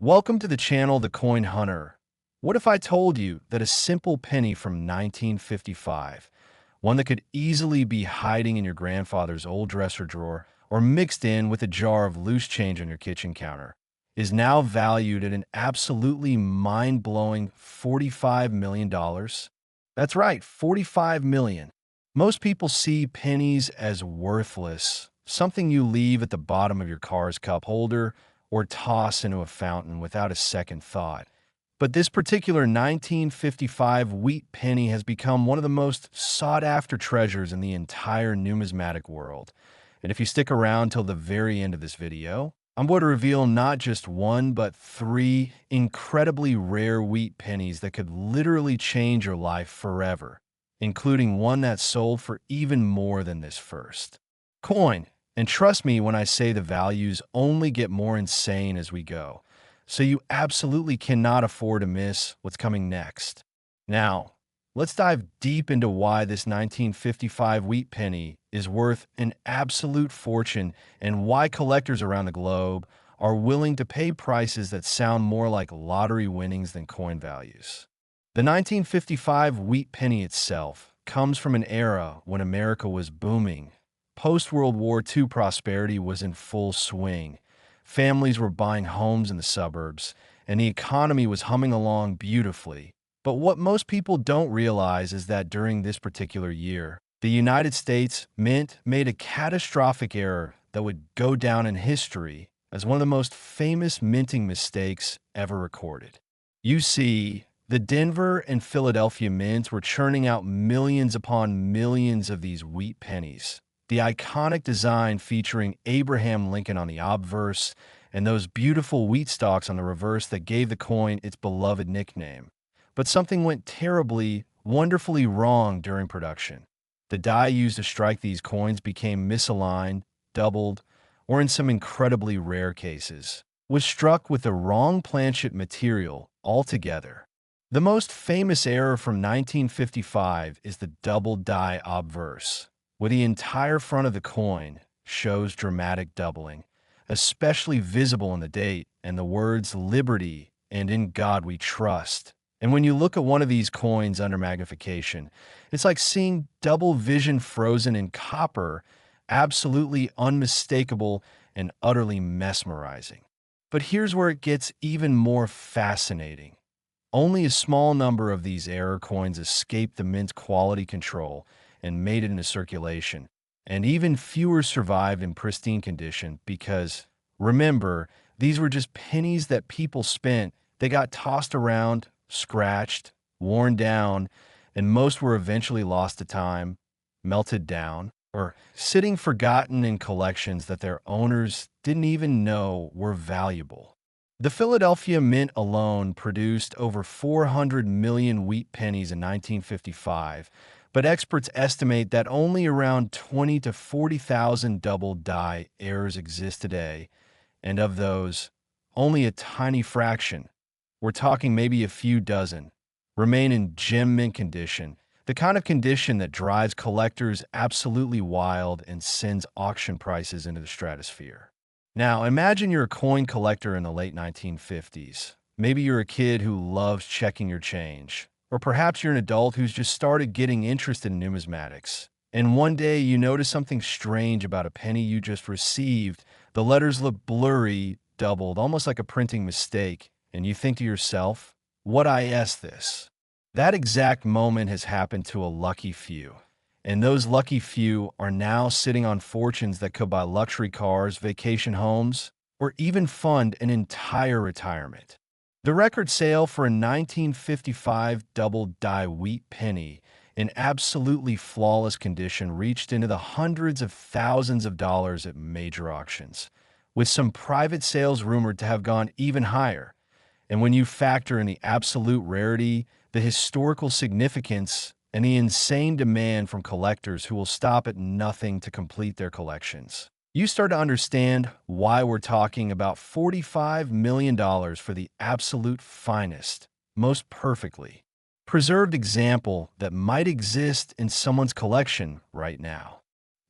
Welcome to the channel The Coin Hunter. What if I told you that a simple penny from 1955, one that could easily be hiding in your grandfather's old dresser drawer or mixed in with a jar of loose change on your kitchen counter, is now valued at an absolutely mind-blowing $45 million? That's right, 45 million. Most people see pennies as worthless, something you leave at the bottom of your car's cup holder or toss into a fountain without a second thought. But this particular 1955 wheat penny has become one of the most sought-after treasures in the entire numismatic world. And if you stick around till the very end of this video, I'm going to reveal not just one, but three incredibly rare wheat pennies that could literally change your life forever, including one that sold for even more than this first coin. And trust me when I say the values only get more insane as we go, so you absolutely cannot afford to miss what's coming next. Now, let's dive deep into why this 1955 wheat penny is worth an absolute fortune and why collectors around the globe are willing to pay prices that sound more like lottery winnings than coin values. The 1955 wheat penny itself comes from an era when America was booming. Post-World War II prosperity was in full swing. Families were buying homes in the suburbs, and the economy was humming along beautifully. But what most people don't realize is that during this particular year, the United States Mint made a catastrophic error that would go down in history as one of the most famous minting mistakes ever recorded. You see, the Denver and Philadelphia mints were churning out millions upon millions of these wheat pennies. The iconic design featuring Abraham Lincoln on the obverse and those beautiful wheat stalks on the reverse that gave the coin its beloved nickname. But something went terribly, wonderfully wrong during production. The die used to strike these coins became misaligned, doubled, or in some incredibly rare cases, was struck with the wrong Planchet material altogether. The most famous error from 1955 is the double die obverse, where the entire front of the coin shows dramatic doubling, especially visible in the date and the words Liberty and In God We Trust. And when you look at one of these coins under magnification, it's like seeing double vision frozen in copper, absolutely unmistakable and utterly mesmerizing. But here's where it gets even more fascinating. Only a small number of these error coins escaped the mint's quality control and made it into circulation, and even fewer survived in pristine condition because, remember, these were just pennies that people spent. They got tossed around, scratched, worn down, and most were eventually lost to time, melted down, or sitting forgotten in collections that their owners didn't even know were valuable. The Philadelphia Mint alone produced over 400 million wheat pennies in 1955, but experts estimate that only around 20 to 40,000 double die errors exist today, and of those, only a tiny fraction, we're talking maybe a few dozen, remain in gem mint condition, the kind of condition that drives collectors absolutely wild and sends auction prices into the stratosphere. Now, imagine you're a coin collector in the late 1950s. Maybe you're a kid who loves checking your change. Or perhaps you're an adult who's just started getting interested in numismatics. And one day you notice something strange about a penny you just received. The letters look blurry, doubled, almost like a printing mistake. And you think to yourself, would I ask this? That exact moment has happened to a lucky few. And those lucky few are now sitting on fortunes that could buy luxury cars, vacation homes, or even fund an entire retirement. The record sale for a 1955 double die wheat penny in absolutely flawless condition reached into the hundreds of thousands of dollars at major auctions, with some private sales rumored to have gone even higher. And when you factor in the absolute rarity, the historical significance, and the insane demand from collectors who will stop at nothing to complete their collections, you start to understand why we're talking about $45 million for the absolute finest, most perfectly preserved example that might exist in someone's collection right now.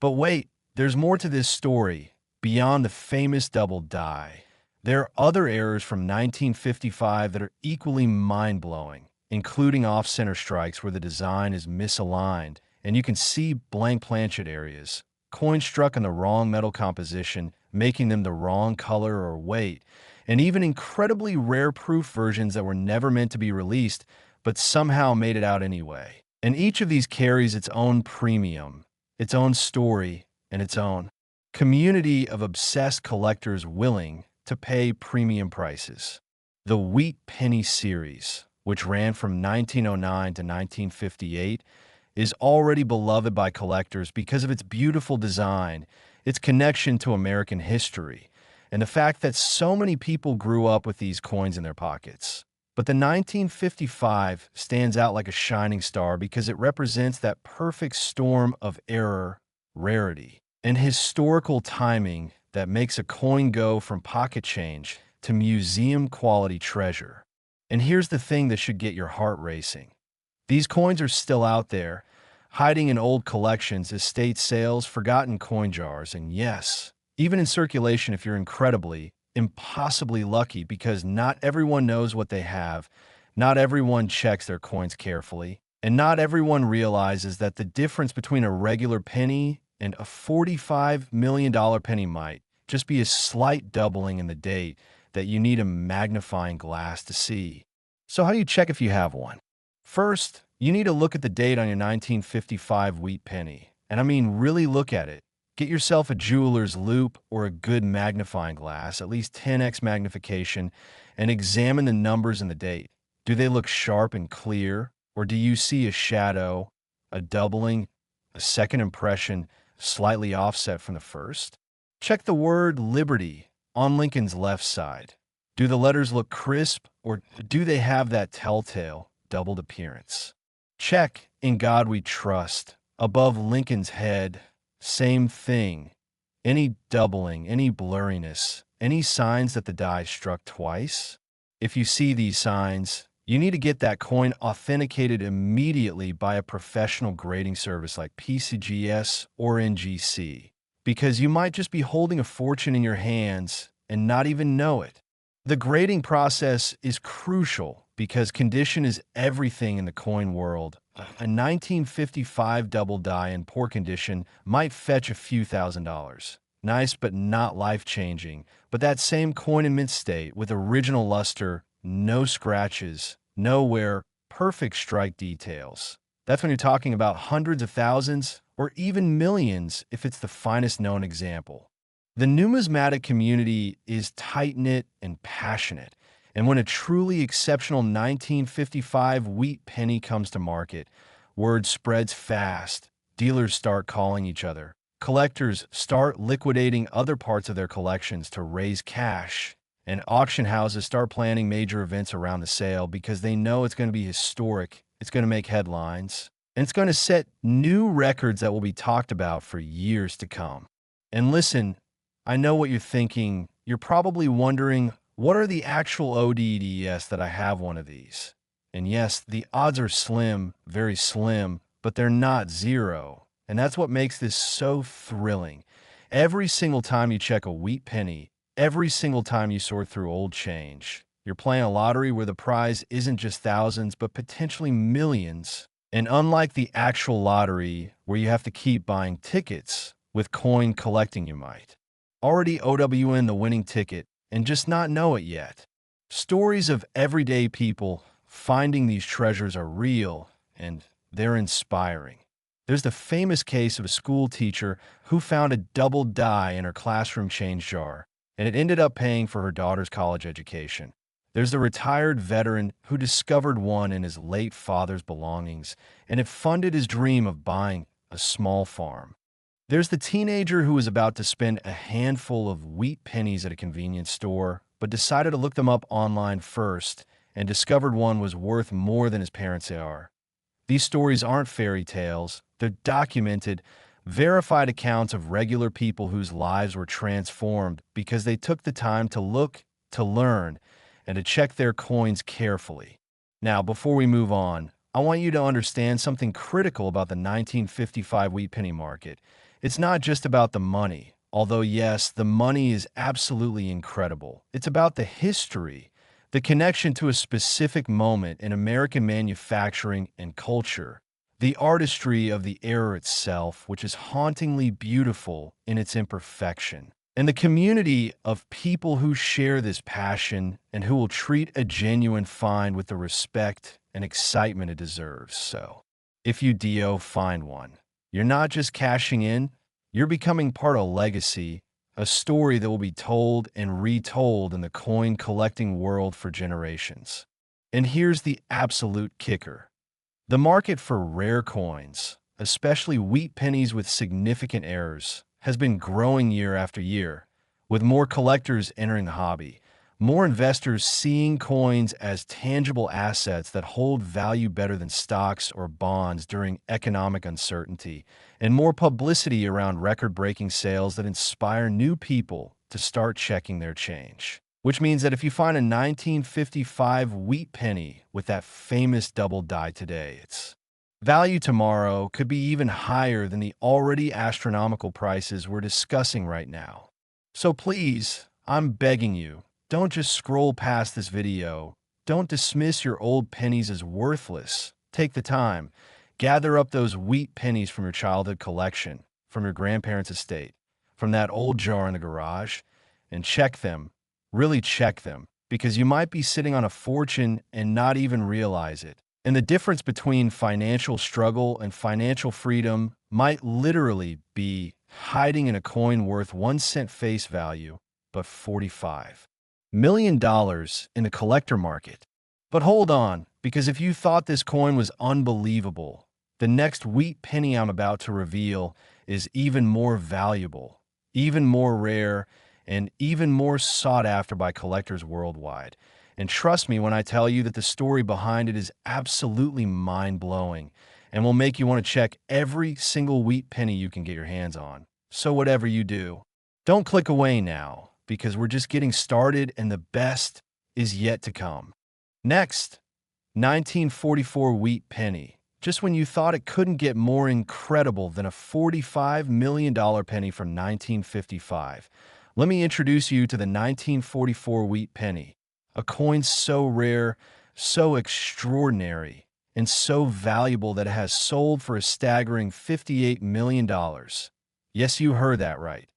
But wait, there's more to this story beyond the famous double die. There are other errors from 1955 that are equally mind-blowing, including off-center strikes where the design is misaligned, and you can see blank planchet areas, coins struck in the wrong metal composition, making them the wrong color or weight, and even incredibly rare proof versions that were never meant to be released, but somehow made it out anyway. And each of these carries its own premium, its own story, and its own community of obsessed collectors willing to pay premium prices. The Wheat Penny series, which ran from 1909 to 1958, is already beloved by collectors because of its beautiful design, its connection to American history, and the fact that so many people grew up with these coins in their pockets. But the 1955 stands out like a shining star because it represents that perfect storm of error, rarity, and historical timing that makes a coin go from pocket change to museum-quality treasure. And here's the thing that should get your heart racing. These coins are still out there, hiding in old collections, estate sales, forgotten coin jars, and yes, even in circulation if you're incredibly, impossibly lucky, because not everyone knows what they have, not everyone checks their coins carefully, and not everyone realizes that the difference between a regular penny and a $45 million penny might just be a slight doubling in the date that you need a magnifying glass to see. So how do you check if you have one? First, you need to look at the date on your 1955 wheat penny. And I mean really look at it. Get yourself a jeweler's loupe or a good magnifying glass, at least 10x magnification, and examine the numbers and the date. Do they look sharp and clear, or do you see a shadow, a doubling, a second impression slightly offset from the first? Check the word Liberty on Lincoln's left side. Do the letters look crisp, or do they have that telltale doubled appearance? Check In God We Trust above Lincoln's head. Same thing. Any doubling, any blurriness, any signs that the die struck twice? If you see these signs, you need to get that coin authenticated immediately by a professional grading service like PCGS or NGC, because you might just be holding a fortune in your hands and not even know it. The grading process is crucial because condition is everything in the coin world. A 1955 double die in poor condition might fetch a few $1,000s. Nice but not life-changing. But that same coin in mint state with original luster, no scratches, no wear, perfect strike details. That's when you're talking about hundreds of thousands or even millions if it's the finest known example. The numismatic community is tight-knit and passionate, and when a truly exceptional 1955 wheat penny comes to market, word spreads fast, dealers start calling each other, collectors start liquidating other parts of their collections to raise cash, and auction houses start planning major events around the sale because they know it's going to be historic, it's going to make headlines, and it's going to set new records that will be talked about for years to come. And listen, I know what you're thinking. You're probably wondering, what are the actual odds that I have one of these? And yes, the odds are slim, very slim, but they're not zero. And that's what makes this so thrilling. Every single time you check a wheat penny, every single time you sort through old change, you're playing a lottery where the prize isn't just thousands, but potentially millions. And unlike the actual lottery, where you have to keep buying tickets, with coin collecting you might already OWN the winning ticket and just not know it yet. Stories of everyday people finding these treasures are real, and they're inspiring. There's the famous case of a school teacher who found a double die in her classroom change jar, and it ended up paying for her daughter's college education. There's the retired veteran who discovered one in his late father's belongings, and it funded his dream of buying a small farm. There's the teenager who was about to spend a handful of wheat pennies at a convenience store, but decided to look them up online first and discovered one was worth more than his parents are. These stories aren't fairy tales. They're documented, verified accounts of regular people whose lives were transformed because they took the time to look, to learn, and to check their coins carefully. Now, before we move on, I want you to understand something critical about the 1955 wheat penny market. It's not just about the money Although, yes, the money is absolutely incredible. It's about the history, the connection to a specific moment in American manufacturing and culture, the artistry of the era itself, which is hauntingly beautiful in its imperfection, and the community of people who share this passion and who will treat a genuine find with the respect and excitement it deserves. So, if you find one, you're not just cashing in, you're becoming part of a legacy, a story that will be told and retold in the coin collecting world for generations. And here's the absolute kicker. The market for rare coins, especially wheat pennies with significant errors, has been growing year after year, with more collectors entering the hobby, more investors seeing coins as tangible assets that hold value better than stocks or bonds during economic uncertainty, and more publicity around record-breaking sales that inspire new people to start checking their change. Which means that if you find a 1955 wheat penny with that famous double die today, its value tomorrow could be even higher than the already astronomical prices we're discussing right now. So please, I'm begging you, don't just scroll past this video. Don't dismiss your old pennies as worthless. Take the time. Gather up those wheat pennies from your childhood collection, from your grandparents' estate, from that old jar in the garage, and check them. Really check them, because you might be sitting on a fortune and not even realize it. And the difference between financial struggle and financial freedom might literally be hiding in a coin worth 1 cent face value, but $45 million in the collector market. But hold on, because if you thought this coin was unbelievable, the next wheat penny I'm about to reveal is even more valuable, even more rare, and even more sought after by collectors worldwide. And trust me when I tell you that the story behind it is absolutely mind-blowing and will make you want to check every single wheat penny you can get your hands on. So whatever you do, don't click away now, because we're just getting started and the best is yet to come. Next, 1944 wheat penny. Just when you thought it couldn't get more incredible than a $45 million penny from 1955. Let me introduce you to the 1944 wheat penny, a coin so rare, so extraordinary, and so valuable that it has sold for a staggering $58 million. Yes, you heard that right.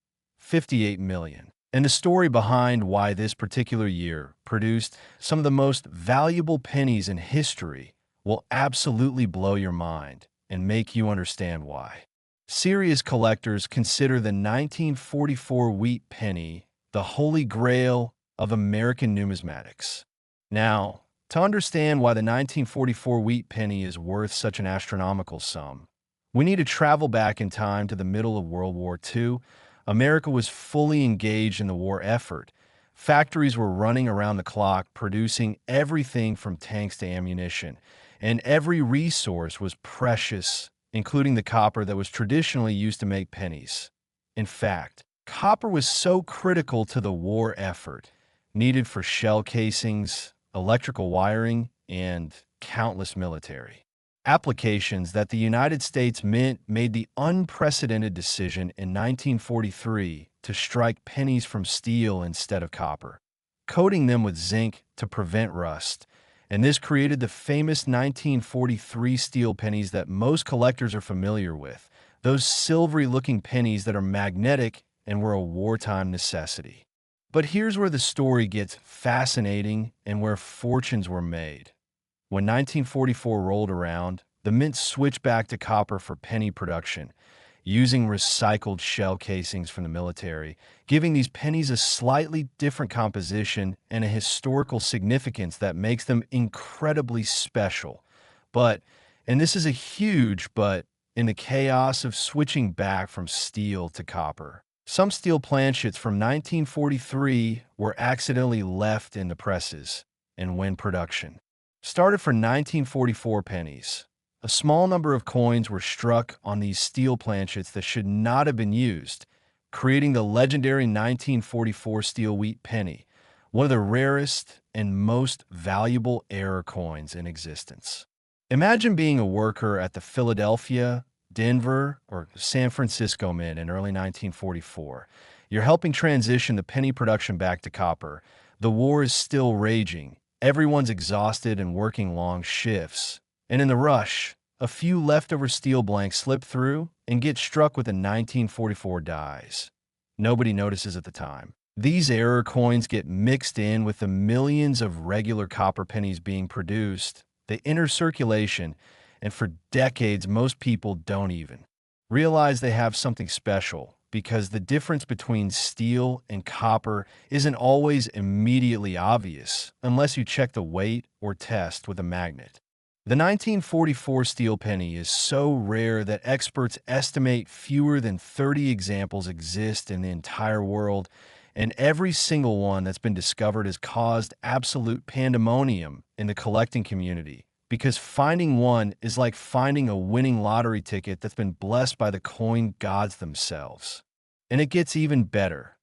$58 million. And the story behind why this particular year produced some of the most valuable pennies in history will absolutely blow your mind and make you understand why. Serious collectors consider the 1944 wheat penny the holy grail of American numismatics. Now, to understand why the 1944 wheat penny is worth such an astronomical sum, we need to travel back in time to the middle of World War II. America was fully engaged in the war effort. Factories were running around the clock, producing everything from tanks to ammunition, and every resource was precious, including the copper that was traditionally used to make pennies. In fact, copper was so critical to the war effort, needed for shell casings, electrical wiring, and countless military applications, that the United States Mint made the unprecedented decision in 1943 to strike pennies from steel instead of copper, coating them with zinc to prevent rust. And this created the famous 1943 steel pennies that most collectors are familiar with, those silvery-looking pennies that are magnetic and were a wartime necessity. But here's where the story gets fascinating and where fortunes were made. When 1944 rolled around, the mint switched back to copper for penny production, using recycled shell casings from the military, giving these pennies a slightly different composition and a historical significance that makes them incredibly special. But, and this is a huge but, in the chaos of switching back from steel to copper, some steel planchets from 1943 were accidentally left in the presses, and when production started for 1944 pennies, a small number of coins were struck on these steel planchets that should not have been used, creating the legendary 1944 steel wheat penny, one of the rarest and most valuable error coins in existence. Imagine being a worker at the Philadelphia, Denver or San Francisco Mint in early 1944. You're helping transition the penny production back to copper. The war is still raging. Everyone's exhausted and working long shifts. And in the rush, a few leftover steel blanks slip through and get struck with a 1944 dies. Nobody notices at the time. These error coins get mixed in with the millions of regular copper pennies being produced. They enter circulation, and for decades, most people don't even realize they have something special because the difference between steel and copper isn't always immediately obvious unless you check the weight or test with a magnet. The 1944 steel penny is so rare that experts estimate fewer than 30 examples exist in the entire world, and every single one that's been discovered has caused absolute pandemonium in the collecting community, because finding one is like finding a winning lottery ticket that's been blessed by the coin gods themselves. And it gets even better.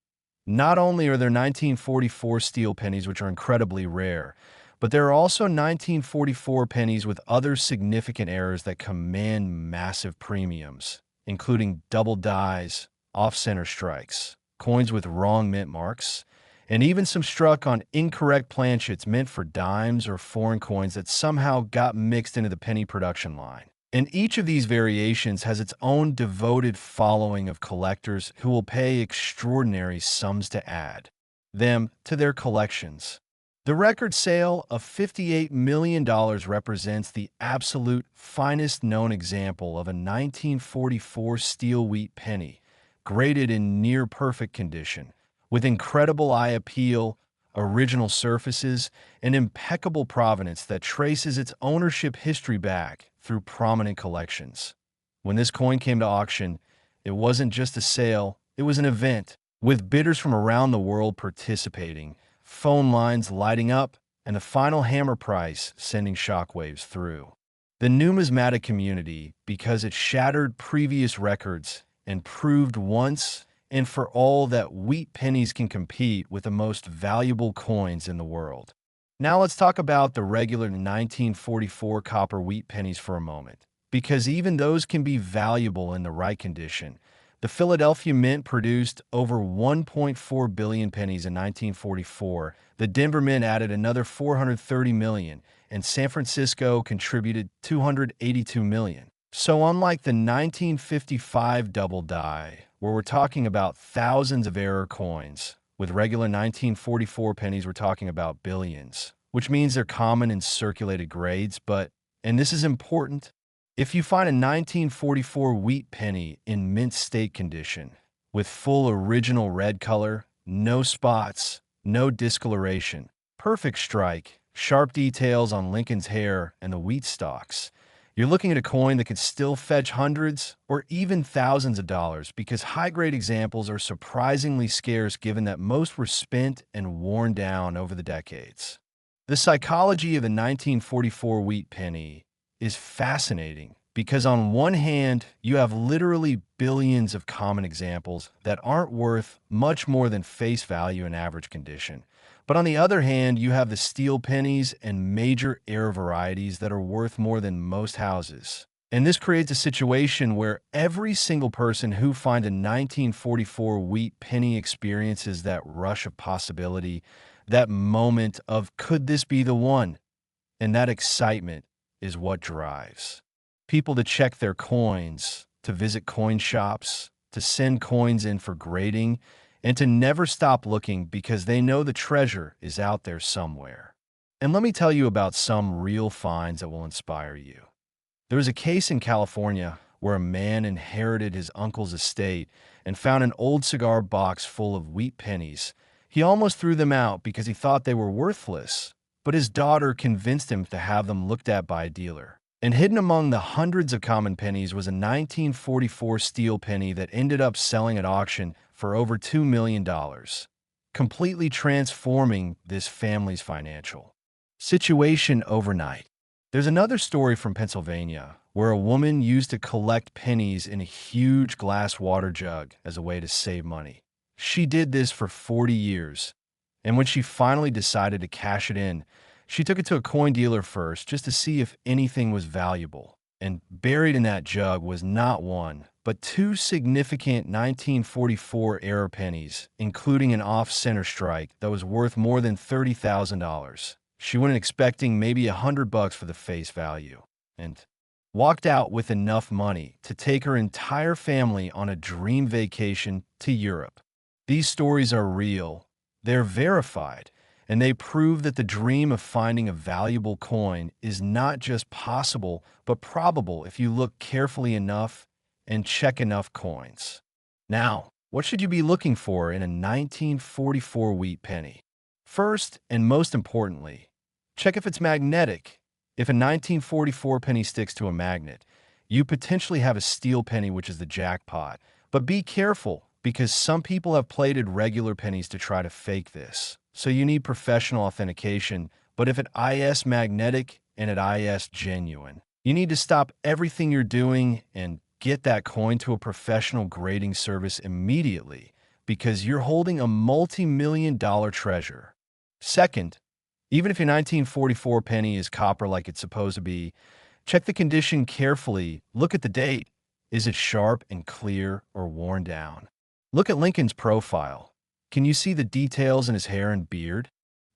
Not only are there 1944 steel pennies, which are incredibly rare, but there are also 1944 pennies with other significant errors that command massive premiums, including double dies, off-center strikes, coins with wrong mint marks, and even some struck on incorrect planchets meant for dimes or foreign coins that somehow got mixed into the penny production line. And each of these variations has its own devoted following of collectors who will pay extraordinary sums to add them to their collections. The record sale of $58 million represents the absolute finest known example of a 1944 steel wheat penny, graded in near-perfect condition, with incredible eye appeal, original surfaces, and impeccable provenance that traces its ownership history back through prominent collections. When this coin came to auction, it wasn't just a sale, it was an event, with bidders from around the world participating, phone lines lighting up, and the final hammer price sending shockwaves through the numismatic community because it shattered previous records and proved once and for all that wheat pennies can compete with the most valuable coins in the world. Now let's talk about the regular 1944 copper wheat pennies for a moment, because even those can be valuable in the right condition. The Philadelphia Mint produced over 1.4 billion pennies in 1944. The Denver Mint added another 430 million, and San Francisco contributed 282 million. So unlike the 1955 double die, where we're talking about thousands of error coins, with regular 1944 pennies we're talking about billions, which means they're common in circulated grades, but, and this is important, if you find a 1944 wheat penny in mint state condition, with full original red color, no spots, no discoloration, perfect strike, sharp details on Lincoln's hair and the wheat stalks, you're looking at a coin that could still fetch hundreds or even thousands of dollars, because high-grade examples are surprisingly scarce given that most were spent and worn down over the decades. The psychology of the 1944 wheat penny is fascinating because on one hand, you have literally billions of common examples that aren't worth much more than face value in average condition. But on the other hand, you have the steel pennies and major error varieties that are worth more than most houses. And this creates a situation where every single person who finds a 1944 wheat penny experiences that rush of possibility, that moment of, could this be the one? And that excitement is what drives people to check their coins, to visit coin shops, to send coins in for grading, and to never stop looking because they know the treasure is out there somewhere. And let me tell you about some real finds that will inspire you. There was a case in California where a man inherited his uncle's estate and found an old cigar box full of wheat pennies. He almost threw them out because he thought they were worthless, but his daughter convinced him to have them looked at by a dealer. And hidden among the hundreds of common pennies was a 1944 steel penny that ended up selling at auction for over $2 million, completely transforming this family's financial situation overnight. There's another story from Pennsylvania where a woman used to collect pennies in a huge glass water jug as a way to save money. She did this for 40 years, and when she finally decided to cash it in, she took it to a coin dealer first just to see if anything was valuable. And buried in that jug was not one, but two significant 1944 era pennies, including an off-center strike that was worth more than $30,000. She went expecting maybe $100 for the face value, and walked out with enough money to take her entire family on a dream vacation to Europe. These stories are real, they're verified, and they prove that the dream of finding a valuable coin is not just possible, but probable if you look carefully enough and check enough coins. Now, what should you be looking for in a 1944 wheat penny? First, and most importantly, check if it's magnetic. If a 1944 penny sticks to a magnet, you potentially have a steel penny, which is the jackpot. But be careful, because some people have plated regular pennies to try to fake this. So you need professional authentication, but if it is magnetic and it is genuine, you need to stop everything you're doing and get that coin to a professional grading service immediately, because you're holding a multi-million-dollar treasure. Second, even if your 1944 penny is copper like it's supposed to be, check the condition carefully. Look at the date. Is it sharp and clear or worn down? Look at Lincoln's profile. Can you see the details in his hair and beard?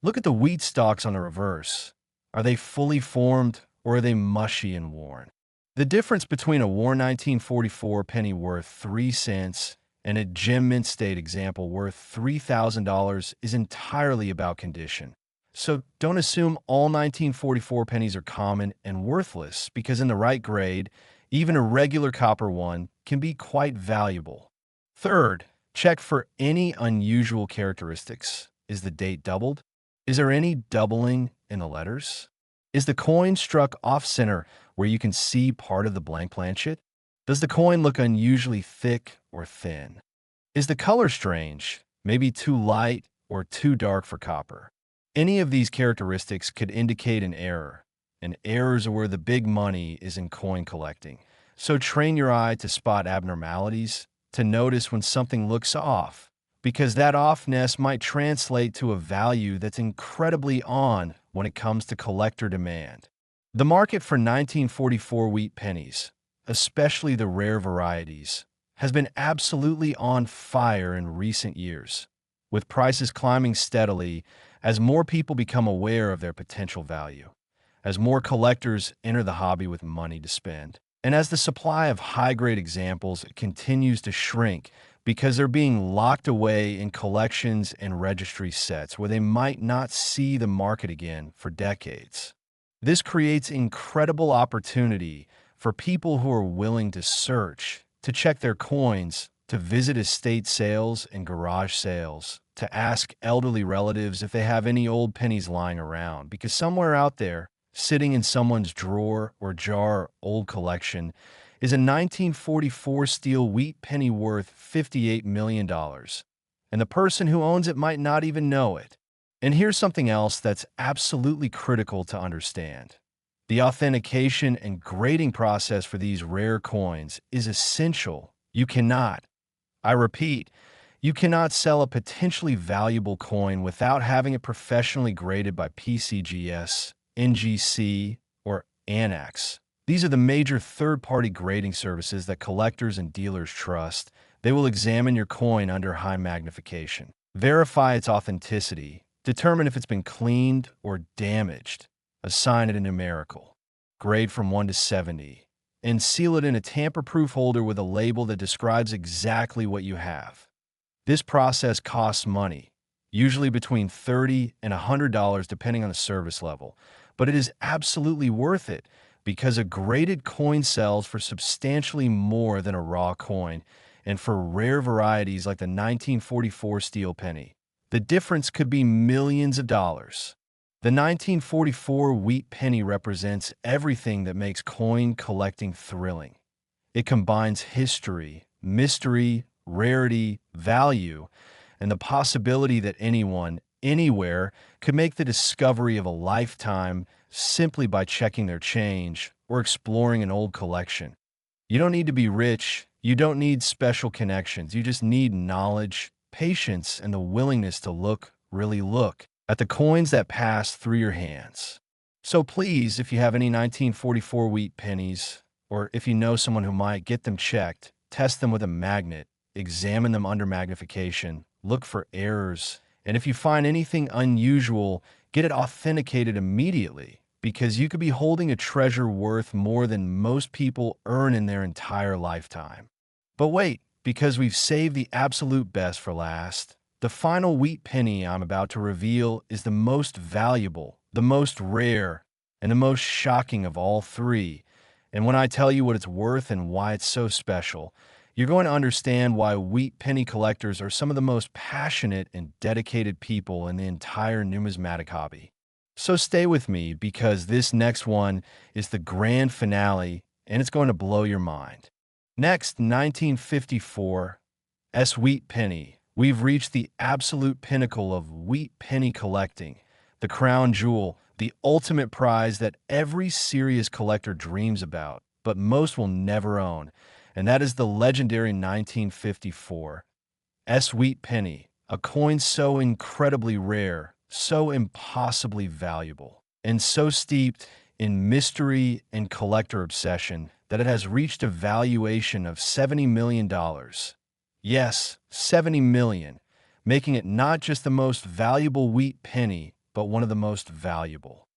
Look at the wheat stalks on the reverse. Are they fully formed or are they mushy and worn? The difference between a worn 1944 penny worth 3 cents and a gem mint state example worth $3,000 is entirely about condition. So don't assume all 1944 pennies are common and worthless, because in the right grade, even a regular copper one can be quite valuable. Third, check for any unusual characteristics. Is the date doubled? Is there any doubling in the letters? Is the coin struck off-center where you can see part of the blank planchet? Does the coin look unusually thick or thin? Is the color strange, maybe too light or too dark for copper? Any of these characteristics could indicate an error, and errors are where the big money is in coin collecting. So train your eye to spot abnormalities, to notice when something looks off, because that offness might translate to a value that's incredibly on when it comes to collector demand. The market for 1944 wheat pennies, especially the rare varieties, has been absolutely on fire in recent years, with prices climbing steadily as more people become aware of their potential value, as more collectors enter the hobby with money to spend, and as the supply of high-grade examples continues to shrink because they're being locked away in collections and registry sets where they might not see the market again for decades. This creates incredible opportunity for people who are willing to search, to check their coins, to visit estate sales and garage sales, to ask elderly relatives if they have any old pennies lying around, because somewhere out there, sitting in someone's drawer or jar or old collection, is a 1944 steel wheat penny worth $58 million. And the person who owns it might not even know it. And here's something else that's absolutely critical to understand. The authentication and grading process for these rare coins is essential. You cannot, I repeat, you cannot sell a potentially valuable coin without having it professionally graded by PCGS, NGC, or Annex. These are the major third-party grading services that collectors and dealers trust. They will examine your coin under high magnification, verify its authenticity, determine if it's been cleaned or damaged, assign it a numerical, grade from 1 to 70, and seal it in a tamper-proof holder with a label that describes exactly what you have. This process costs money, usually between $30 and $100 depending on the service level, but it is absolutely worth it because a graded coin sells for substantially more than a raw coin, and for rare varieties like the 1944 steel penny, the difference could be millions of dollars. The 1944 wheat penny represents everything that makes coin collecting thrilling. It combines history, mystery, rarity, value, and the possibility that anyone, anywhere, could make the discovery of a lifetime simply by checking their change or exploring an old collection. You don't need to be rich. You don't need special connections. You just need knowledge, patience, and the willingness to look, really look, at the coins that pass through your hands. So please, if you have any 1944 wheat pennies, Or if you know someone who might, get them checked, test them with a magnet, examine them under magnification, look for errors, and if you find anything unusual, get it authenticated immediately, because you could be holding a treasure worth more than most people earn in their entire lifetime. But wait, because we've saved the absolute best for last. The final wheat penny I'm about to reveal is the most valuable, the most rare, and the most shocking of all three. And when I tell you what it's worth and why it's so special, you're going to understand why wheat penny collectors are some of the most passionate and dedicated people in the entire numismatic hobby. So stay with me, because this next one is the grand finale and it's going to blow your mind. Next, 1954, wheat penny. We've reached the absolute pinnacle of wheat penny collecting, the crown jewel, the ultimate prize that every serious collector dreams about, but most will never own, and that is the legendary 1954 wheat penny, a coin so incredibly rare, so impossibly valuable, and so steeped in mystery and collector obsession that it has reached a valuation of $70 million. Yes, 70 million, making it not just the most valuable wheat penny, but one of the most valuable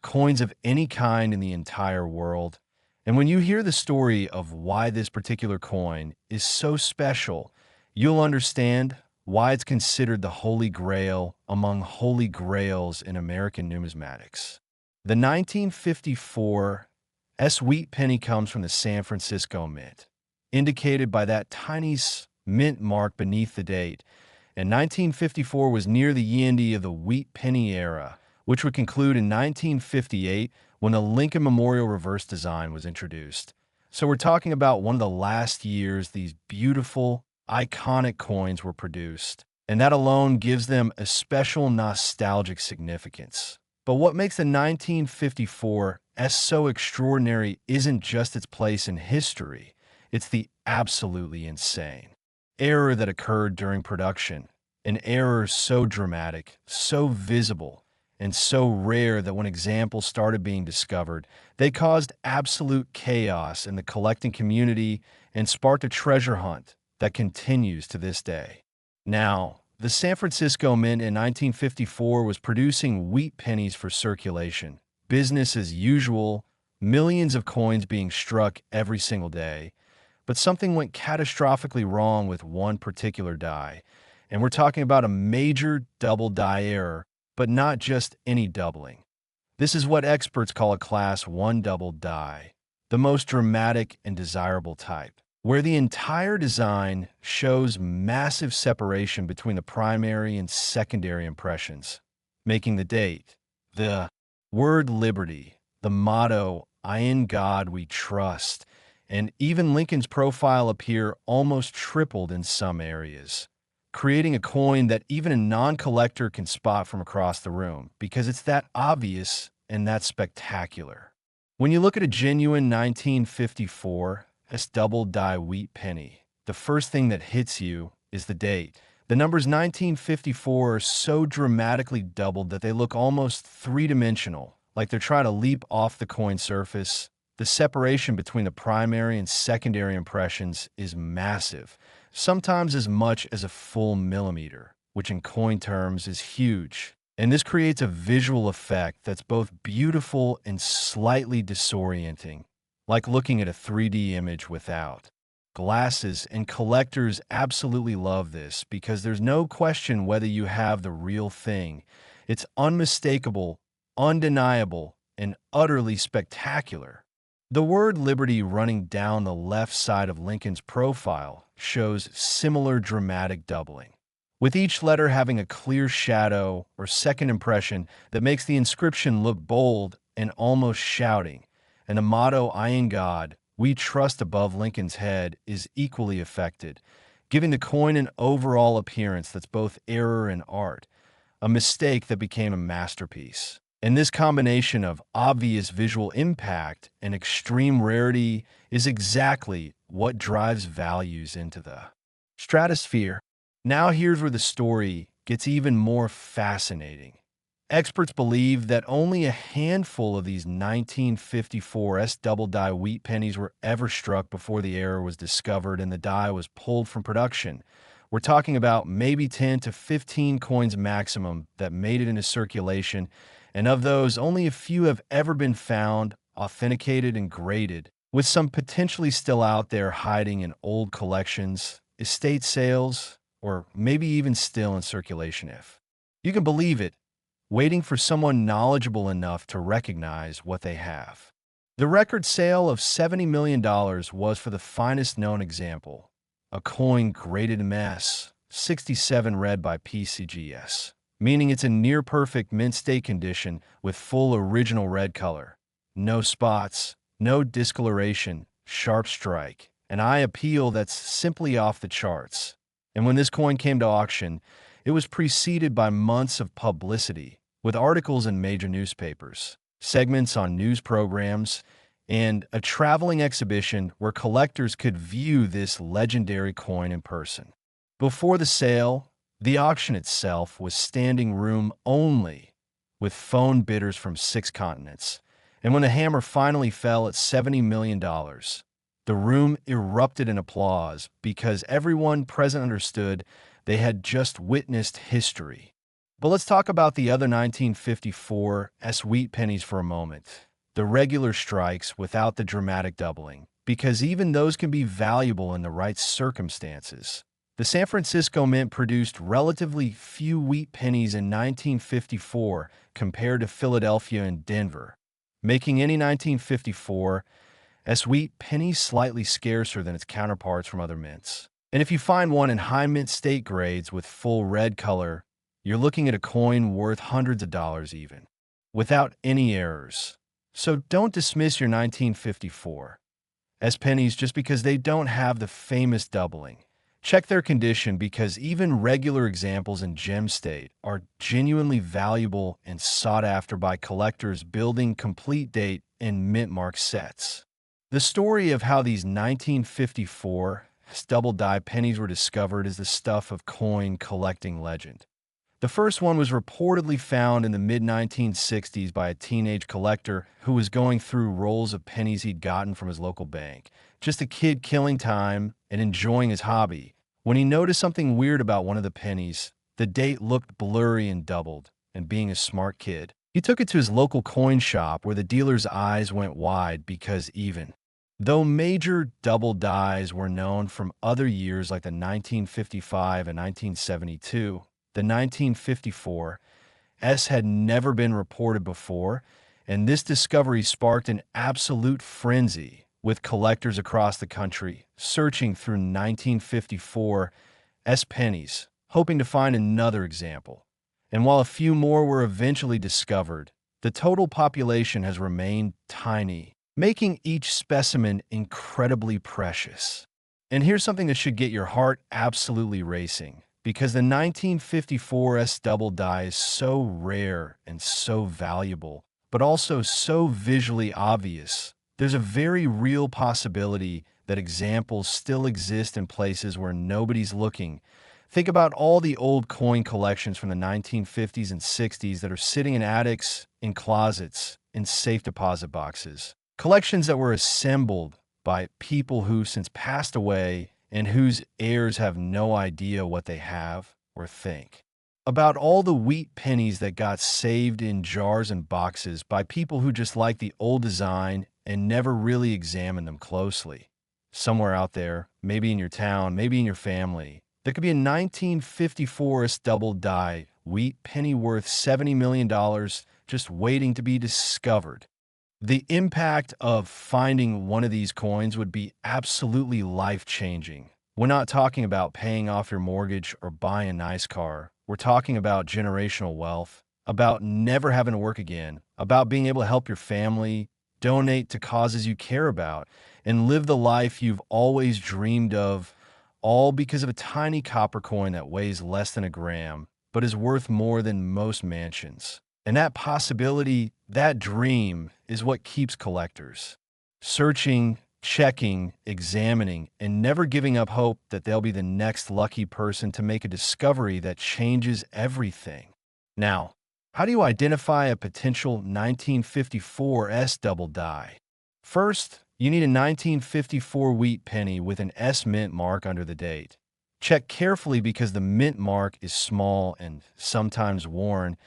coins of any kind in the entire world. And when you hear the story of why this particular coin is so special, you'll understand why it's considered the holy grail among holy grails in American numismatics. The 1954 wheat penny comes from the San Francisco Mint, indicated by that tiny mint mark beneath the date, and 1954 was near the end of the wheat penny era, which would conclude in 1958 when the Lincoln Memorial reverse design was introduced. So we're talking about one of the last years these beautiful, iconic coins were produced, and that alone gives them a special nostalgic significance. But what makes the 1954 so extraordinary isn't just its place in history, it's the absolutely insane error that occurred during production, an error so dramatic, so visible, and so rare that when examples started being discovered, they caused absolute chaos in the collecting community and sparked a treasure hunt that continues to this day. Now, the San Francisco Mint in 1954 was producing wheat pennies for circulation, business as usual, millions of coins being struck every single day. But something went catastrophically wrong with one particular die, and we're talking about a major double die error, but not just any doubling. This is what experts call a Class 1 double die, the most dramatic and desirable type, where the entire design shows massive separation between the primary and secondary impressions, making the date, the word liberty, the motto, "I in God we trust," and even Lincoln's profile appear almost tripled in some areas, creating a coin that even a non-collector can spot from across the room because it's that obvious and that spectacular. When you look at a genuine 1954 double die wheat penny, the first thing that hits you is the date. The numbers 1954 are so dramatically doubled that they look almost three-dimensional, like they're trying to leap off the coin surface. The separation between the primary and secondary impressions is massive, sometimes as much as a full millimeter, which in coin terms is huge. And this creates a visual effect that's both beautiful and slightly disorienting, like looking at a 3D image without glasses, and collectors absolutely love this because there's no question whether you have the real thing. It's unmistakable, undeniable, and utterly spectacular. The word liberty running down the left side of Lincoln's profile shows similar dramatic doubling, with each letter having a clear shadow or second impression that makes the inscription look bold and almost shouting, and the motto, "I in God we trust," above Lincoln's head is equally affected, giving the coin an overall appearance that's both error and art, a mistake that became a masterpiece. And this combination of obvious visual impact and extreme rarity is exactly what drives values into the stratosphere. Now here's where the story gets even more fascinating. Experts believe that only a handful of these 1954 double die wheat pennies were ever struck before the error was discovered and the die was pulled from production. We're talking about maybe 10 to 15 coins maximum that made it into circulation, and of those, only a few have ever been found, authenticated, and graded, with some potentially still out there hiding in old collections, estate sales, or maybe even still in circulation if you can believe it, waiting for someone knowledgeable enough to recognize what they have. The record sale of $70 million was for the finest known example, a coin graded MS, 67 read by PCGS, meaning it's in near-perfect mint state condition with full original red color. No spots, no discoloration, sharp strike, an eye appeal that's simply off the charts. And when this coin came to auction, it was preceded by months of publicity, with articles in major newspapers, segments on news programs, and a traveling exhibition where collectors could view this legendary coin in person. Before the sale, the auction itself was standing room only, with phone bidders from 6 continents. And when the hammer finally fell at $70 million, the room erupted in applause because everyone present understood they had just witnessed history. But let's talk about the other 1954 wheat pennies for a moment. The regular strikes without the dramatic doubling, because even those can be valuable in the right circumstances. The San Francisco Mint produced relatively few wheat pennies in 1954 compared to Philadelphia and Denver, making any 1954 wheat penny slightly scarcer than its counterparts from other mints. And if you find one in high mint state grades with full red color, you're looking at a coin worth hundreds of dollars even, without any errors. So don't dismiss your 1954 pennies just because they don't have the famous doubling. Check their condition because even regular examples in gem state are genuinely valuable and sought after by collectors building complete date and mint mark sets. The story of how these 1954 double die pennies were discovered is the stuff of coin collecting legend. The first one was reportedly found in the mid-1960s by a teenage collector who was going through rolls of pennies he'd gotten from his local bank. Just a kid killing time and enjoying his hobby. When he noticed something weird about one of the pennies, the date looked blurry and doubled, and being a smart kid, he took it to his local coin shop where the dealer's eyes went wide because even though major double dies were known from other years like the 1955 and 1972, the 1954 had never been reported before, and this discovery sparked an absolute frenzy, with collectors across the country searching through 1954 pennies, hoping to find another example. And while a few more were eventually discovered, the total population has remained tiny, making each specimen incredibly precious. And here's something that should get your heart absolutely racing, because the 1954 double die is so rare and so valuable, but also so visually obvious. There's a very real possibility that examples still exist in places where nobody's looking. Think about all the old coin collections from the 1950s and 60s that are sitting in attics, in closets, in safe deposit boxes. Collections that were assembled by people who since passed away and whose heirs have no idea what they have or think. About all the wheat pennies that got saved in jars and boxes by people who just like the old design and never really examined them closely. Somewhere out there, maybe in your town, maybe in your family, there could be a 1954 double die wheat penny worth $70 million just waiting to be discovered. The impact of finding one of these coins would be absolutely life-changing. We're not talking about paying off your mortgage or buying a nice car. We're talking about generational wealth, about never having to work again, about being able to help your family, donate to causes you care about, and live the life you've always dreamed of, all because of a tiny copper coin that weighs less than a gram, but is worth more than most mansions. And that possibility, that dream, is what keeps collectors searching, checking, examining, and never giving up hope that they'll be the next lucky person to make a discovery that changes everything. Now, How do you identify a potential 1954 S double die? First, you need a 1954 wheat penny with an S mint mark under the date. Check carefully because the mint mark is small and sometimes worn,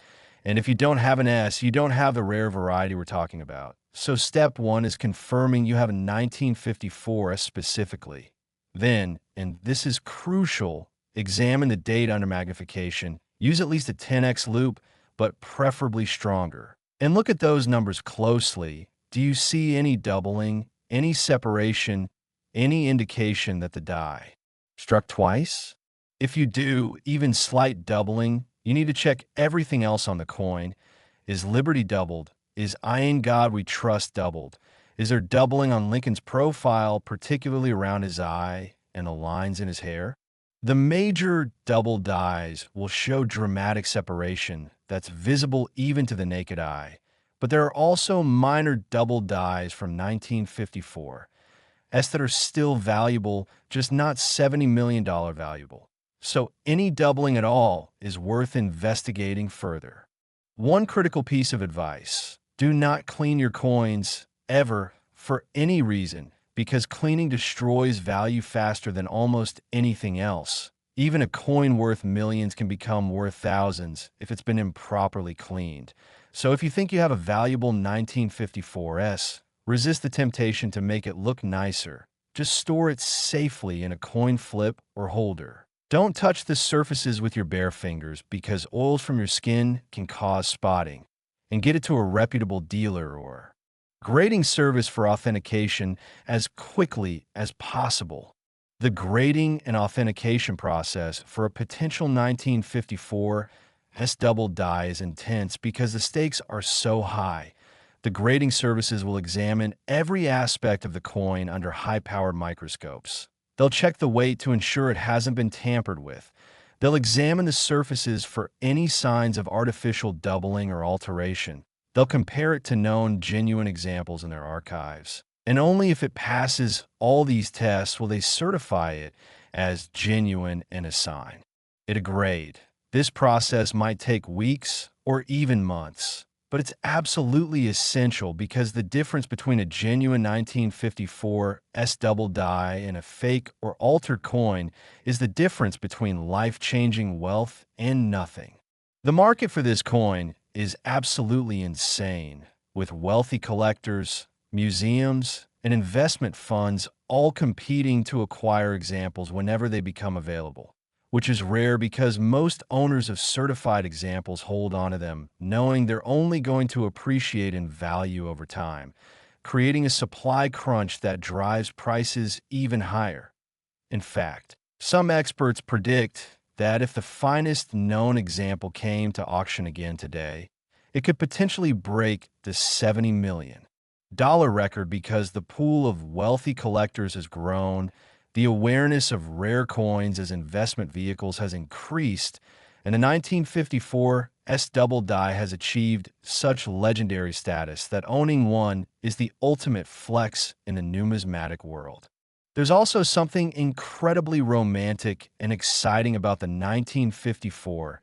and if you don't have an S, you don't have the rare variety we're talking about. So step one is confirming you have a 1954 S specifically. Then, and this is crucial, examine the date under magnification. Use at least a 10x loop, but preferably stronger. And look at those numbers closely. Do you see any doubling, any separation, any indication that the die struck twice? If you do, even slight doubling, you need to check everything else on the coin. Is Liberty doubled? Is I in God We Trust doubled? Is there doubling on Lincoln's profile, particularly around his eye and the lines in his hair? The major double dies will show dramatic separation that's visible even to the naked eye. But there are also minor double dies from 1954 S that are still valuable, just not $70 million valuable. So any doubling at all is worth investigating further. One critical piece of advice: do not clean your coins ever for any reason, because cleaning destroys value faster than almost anything else. Even a coin worth millions can become worth thousands if it's been improperly cleaned. So if you think you have a valuable 1954 S, resist the temptation to make it look nicer. Just store it safely in a coin flip or holder. Don't touch the surfaces with your bare fingers because oils from your skin can cause spotting. And get it to a reputable dealer or grading service for authentication as quickly as possible. The grading and authentication process for a potential 1954 S double die is intense because the stakes are so high. The grading services will examine every aspect of the coin under high-powered microscopes. They'll check the weight to ensure it hasn't been tampered with. They'll examine the surfaces for any signs of artificial doubling or alteration. They'll compare it to known genuine examples in their archives. And only if it passes all these tests will they certify it as genuine and assign it a grade. This process might take weeks or even months, but it's absolutely essential because the difference between a genuine 1954 S double die and a fake or altered coin is the difference between life-changing wealth and nothing. The market for this coin is absolutely insane, with wealthy collectors, museums, and investment funds all competing to acquire examples whenever they become available, which is rare because most owners of certified examples hold onto them, knowing they're only going to appreciate in value over time, creating a supply crunch that drives prices even higher. In fact, some experts predict that if the finest known example came to auction again today, it could potentially break the $70 million record because the pool of wealthy collectors has grown, the awareness of rare coins as investment vehicles has increased, and the 1954 S double die has achieved such legendary status that owning one is the ultimate flex in the numismatic world. There's also something incredibly romantic and exciting about the 1954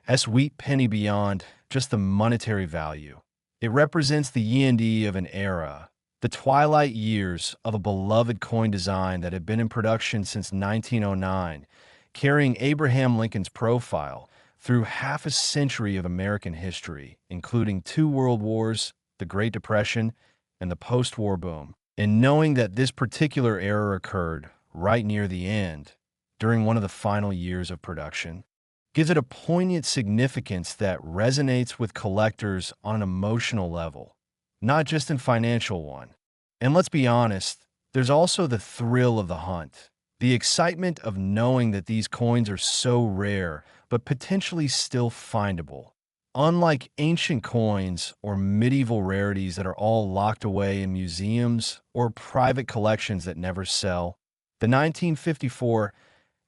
S wheat penny beyond just the monetary value. It represents the yin of an era, the twilight years of a beloved coin design that had been in production since 1909, carrying Abraham Lincoln's profile through half a century of American history, including 2 world wars, the Great Depression, and the post-war boom. And knowing that this particular era occurred right near the end, during one of the final years of production, gives it a poignant significance that resonates with collectors on an emotional level, not just a financial one. And let's be honest, there's also the thrill of the hunt, the excitement of knowing that these coins are so rare, but potentially still findable. Unlike ancient coins or medieval rarities that are all locked away in museums or private collections that never sell, the 1954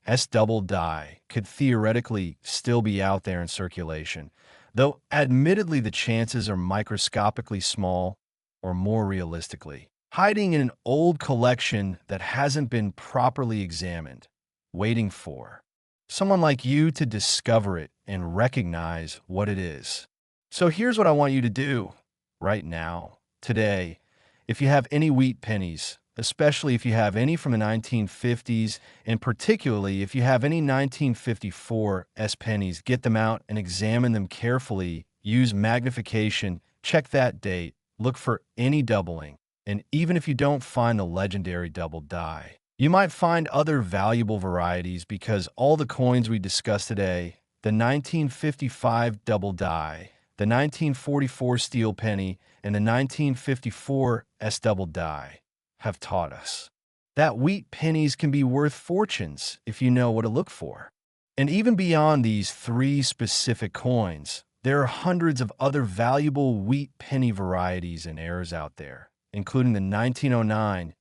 S double die could theoretically still be out there in circulation, though admittedly the chances are microscopically small, or more realistically, hiding in an old collection that hasn't been properly examined, waiting for someone like you to discover it and recognize what it is. So here's what I want you to do right now, today. If you have any wheat pennies, especially if you have any from the 1950s, and particularly if you have any 1954 S pennies, get them out and examine them carefully. Use magnification, check that date, look for any doubling, and even if you don't find the legendary double die, you might find other valuable varieties because all the coins we discussed today, the 1955 double die, the 1944 steel penny, and the 1954 S double die, have taught us that wheat pennies can be worth fortunes if you know what to look for. And even beyond these three specific coins, there are hundreds of other valuable wheat penny varieties and heirs out there, including the 1909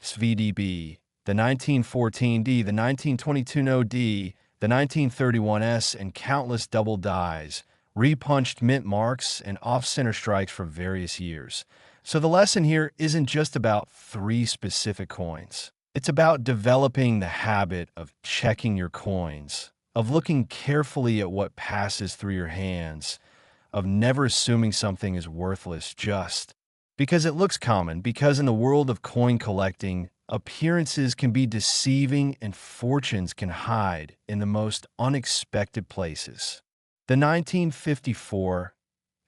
SVDB, the 1914D, the 1922 NOD, the 1931S, and countless double dies, repunched mint marks, and off-center strikes for various years. So the lesson here isn't just about three specific coins. It's about developing the habit of checking your coins, of looking carefully at what passes through your hands, of never assuming something is worthless just because it looks common, because in the world of coin collecting, appearances can be deceiving and fortunes can hide in the most unexpected places. The 1954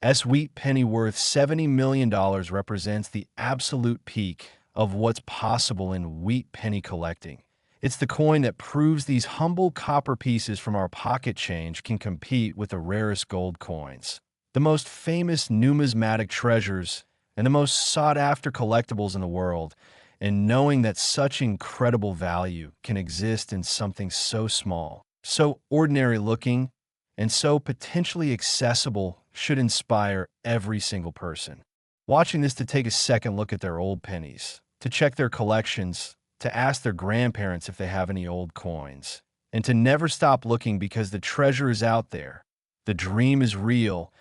S wheat penny worth $70 million represents the absolute peak of what's possible in wheat penny collecting. It's the coin that proves these humble copper pieces from our pocket change can compete with the rarest gold coins, the most famous numismatic treasures, and the most sought-after collectibles in the world. And knowing that such incredible value can exist in something so small, so ordinary-looking, and so potentially accessible should inspire every single person watching this to take a second look at their old pennies, to check their collections, to ask their grandparents if they have any old coins, and to never stop looking because the treasure is out there, the dream is real,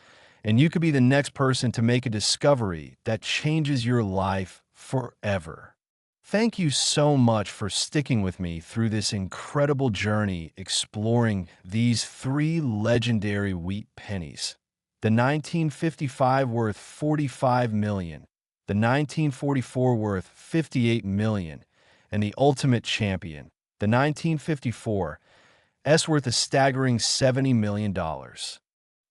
and you could be the next person to make a discovery that changes your life forever. Thank you so much for sticking with me through this incredible journey exploring these three legendary wheat pennies. The 1955 worth $45 million, the 1944 worth $58 million, and the ultimate champion, the 1954 S worth a staggering $70 million.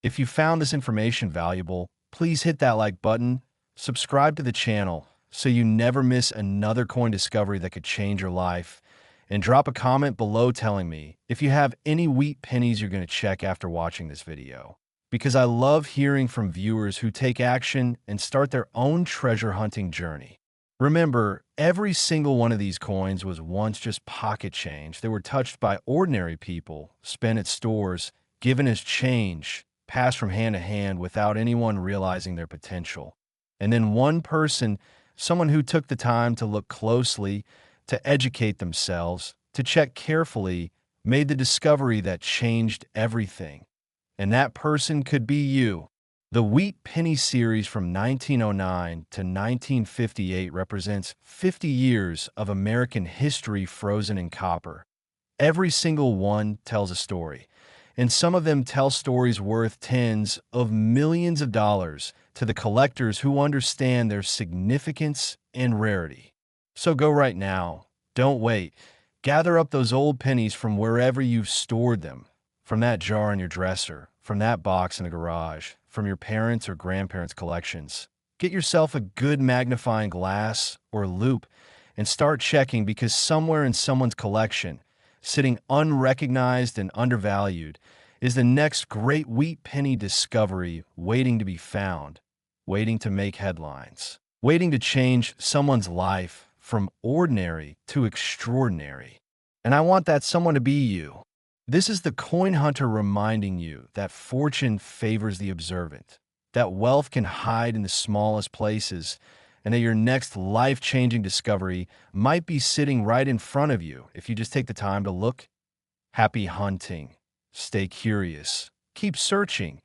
If you found this information valuable, please hit that like button, subscribe to the channel so you never miss another coin discovery that could change your life, and drop a comment below telling me if you have any wheat pennies you're going to check after watching this video. Because I love hearing from viewers who take action and start their own treasure hunting journey. Remember, every single one of these coins was once just pocket change. They were touched by ordinary people, spent at stores, given as change, passed from hand to hand without anyone realizing their potential. And then one person, someone who took the time to look closely, to educate themselves, to check carefully, made the discovery that changed everything. And that person could be you. The Wheat Penny series from 1909 to 1958 represents 50 years of American history frozen in copper. Every single one tells a story, and some of them tell stories worth tens of millions of dollars to the collectors who understand their significance and rarity. So go right now. Don't wait. Gather up those old pennies from wherever you've stored them. From that jar in your dresser, from that box in the garage, from your parents' or grandparents' collections. Get yourself a good magnifying glass or loupe and start checking, because somewhere in someone's collection, sitting unrecognized and undervalued, is the next great wheat penny discovery waiting to be found, waiting to make headlines, waiting to change someone's life from ordinary to extraordinary. And I want that someone to be you. This is the coin hunter reminding you that fortune favors the observant, that wealth can hide in the smallest places, and that your next life-changing discovery might be sitting right in front of you if you just take the time to look. Happy hunting. Stay curious. Keep searching.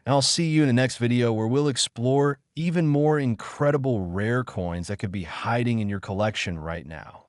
And I'll see you in the next video where we'll explore even more incredible rare coins that could be hiding in your collection right now.